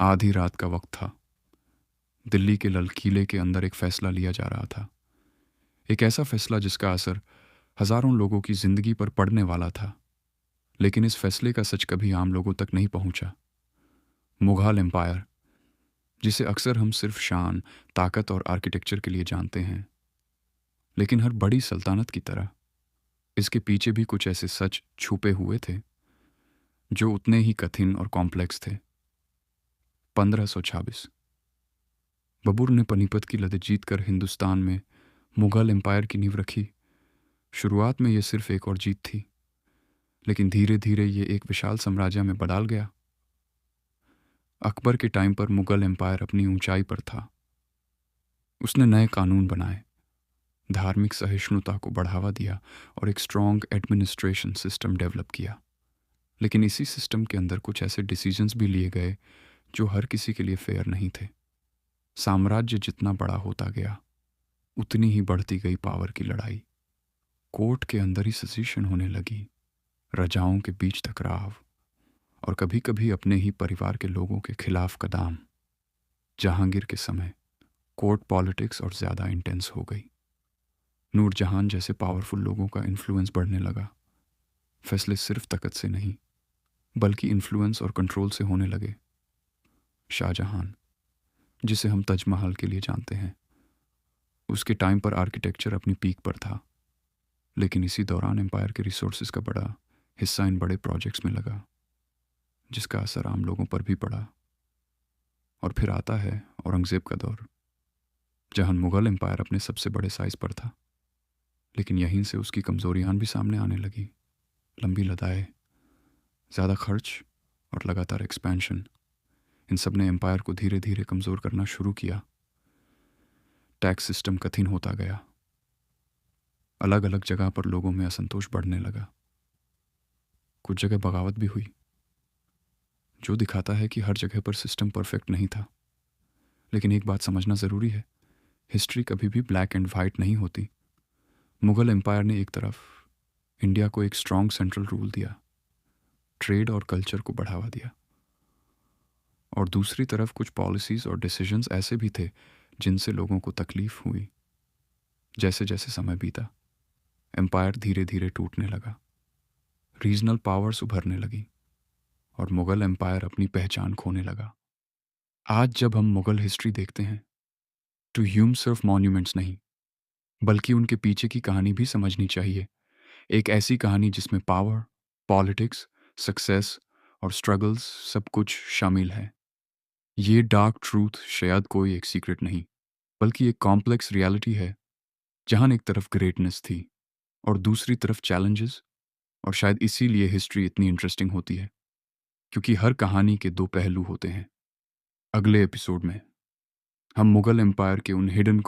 आधी रात का वक्त था। दिल्ली के लाल किले के अंदर एक फैसला लिया जा रहा था। एक ऐसा फैसला जिसका असर हजारों लोगों की जिंदगी पर पड़ने वाला था। लेकिन इस फैसले का सच कभी आम लोगों तक नहीं पहुंचा। मुगल एम्पायर, जिसे अक्सर हम सिर्फ शान, ताकत और आर्किटेक्चर के लिए जानते हैं, लेकिन हर बड़ी सल्तनत की तरह इसके पीछे भी कुछ ऐसे सच छुपे हुए थे जो उतने ही कठिन और कॉम्प्लेक्स थे। 1526 बबूर ने पानीपत की लड़ाई जीतकर हिंदुस्तान में मुगल एम्पायर की नींव रखी। शुरुआत में यह सिर्फ एक और जीत थी, लेकिन धीरे धीरे ये एक विशाल साम्राज्य में बदल गया। अकबर के टाइम पर मुगल एम्पायर अपनी ऊंचाई पर था। उसने नए कानून बनाए, धार्मिक सहिष्णुता को बढ़ावा दिया और एक स्ट्रॉन्ग एडमिनिस्ट्रेशन सिस्टम डेवलप किया। लेकिन इसी सिस्टम के अंदर कुछ ऐसे डिसीजंस भी लिए गए जो हर किसी के लिए फेयर नहीं थे। साम्राज्य जितना बड़ा होता गया, उतनी ही बढ़ती गई पावर की लड़ाई। कोर्ट के अंदर ही सजीशन होने लगी, रजाओं के बीच टकराव, और कभी कभी अपने ही परिवार के लोगों के खिलाफ कदम। जहांगीर के समय कोर्ट पॉलिटिक्स और ज़्यादा इंटेंस हो गई। नूरजहान जैसे पावरफुल लोगों का इन्फ्लुएंस बढ़ने लगा। फैसले सिर्फ ताकत से नहीं, बल्कि इन्फ्लुएंस और कंट्रोल से होने लगे। शाहजहान, जिसे हम ताजमहल के लिए जानते हैं, उसके टाइम पर आर्किटेक्चर अपनी पीक पर था। लेकिन इसी दौरान एम्पायर के रिसोर्सेज का बड़ा हिस्सा इन बड़े प्रोजेक्ट्स में लगा, जिसका असर आम लोगों पर भी पड़ा। और फिर आता है औरंगज़ेब का दौर, जहां मुगल एम्पायर अपने सबसे बड़े साइज पर था। लेकिन यहीं से उसकी कमजोरियां भी सामने आने लगी। लंबी लड़ाई, ज़्यादा खर्च और लगातार एक्सपेंशन, इन सब ने एम्पायर को धीरे धीरे कमज़ोर करना शुरू किया। टैक्स सिस्टम कठिन होता गया। अलग अलग जगह पर लोगों में असंतोष बढ़ने लगा। कुछ जगह बगावत भी हुई, जो दिखाता है कि हर जगह पर सिस्टम परफेक्ट नहीं था। लेकिन एक बात समझना ज़रूरी है, हिस्ट्री कभी भी ब्लैक एंड वाइट नहीं होती। मुगल एम्पायर ने एक तरफ इंडिया को एक स्ट्रॉन्ग सेंट्रल रूल दिया, ट्रेड और कल्चर को बढ़ावा दिया, और दूसरी तरफ कुछ पॉलिसीज़ और डिसीजंस ऐसे भी थे जिनसे लोगों को तकलीफ हुई। जैसे जैसे समय बीता, एम्पायर धीरे धीरे टूटने लगा, रीजनल पावर्स उभरने लगी, और मुगल एम्पायर अपनी पहचान खोने लगा। आज जब हम मुगल हिस्ट्री देखते हैं, तो ह्यूम सिर्फ मॉन्यूमेंट्स नहीं, बल्कि उनके पीछे की कहानी भी समझनी चाहिए। एक ऐसी कहानी जिसमें पावर, पॉलिटिक्स, सक्सेस और स्ट्रगल्स सब कुछ शामिल है। ये डार्क ट्रूथ शायद कोई एक सीक्रेट नहीं, बल्कि एक कॉम्प्लेक्स रियलिटी है, जहां एक तरफ ग्रेटनेस थी और दूसरी तरफ चैलेंजेस। और शायद इसीलिए हिस्ट्री इतनी इंटरेस्टिंग होती है, क्योंकि हर कहानी के दो पहलू होते हैं। अगले एपिसोड में हम मुगल एम्पायर के उन हिडन